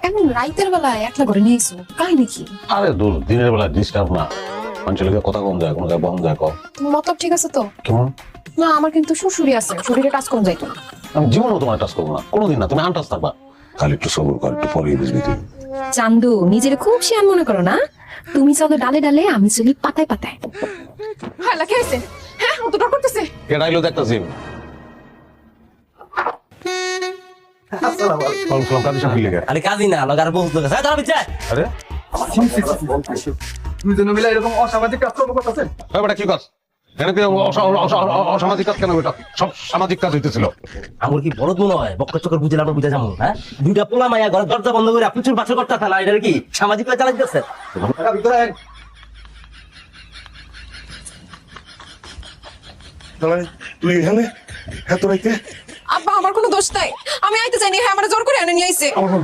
এমন রাইতের বেলায় একলা করে নিয়েছো কাহিনী কি? আরে দূর দিনের বেলা ডিস্টার্ব না, মানুষের লোকের কথা কম যায়, কোনো জায়গায় বন্ধ যায় কম। তোমার মতলব ঠিক আছে তো? কেমন? না আমার কিন্তু শ্বশুরি আছে, শরীরে কাজ কম যাইতো না। আমি জীবনেও তোমার টাচ করবো না, কোনোদিন না, তুমি আনটাচ থাকবা। খালি একটু সবর কর, একটু পরে বুঝবি তুই। চান্দু নিজের খুব শিয়ান মনে করো না? তুমি চলো ডালে ডালে, আমি চলি পাতায় পাতায়। হ্যাঁ কি হয়েছে? হ্যাঁ ও তো ডর করতেছে। কেডা আইলো দেখতাছি। আরে কাজী না লাগার বলতো তারা বিচার আরে দুইজনে মিলে এরকম অসামাজিক কাজকর্ম করতেছেন? ওই বেটা কি কাজ? এখানে কি অসামাজিক কাজ কেন? এটা সব সামাজিক কাজ হইতেছিল। আমার কি বড় মনে হয় বক্কর চক্কর বুঝে আমরা বুঝা যাবো হ্যাঁ দুইটা পোলা মাইয়া ঘর দরজা বন্ধ করে প্রচুর বাসর করতে থাকা এটা কি সামাজিক কাজ চালাইতেছে ভিতরে আয়। তুই এখানে এত রাইতে? আব্বা আমার কোনো দোষ নাই, আমি আইতে চাইনি, হ্যাঁ আমার জোর করে এনে নিয়ে আইছে। আমার কোনো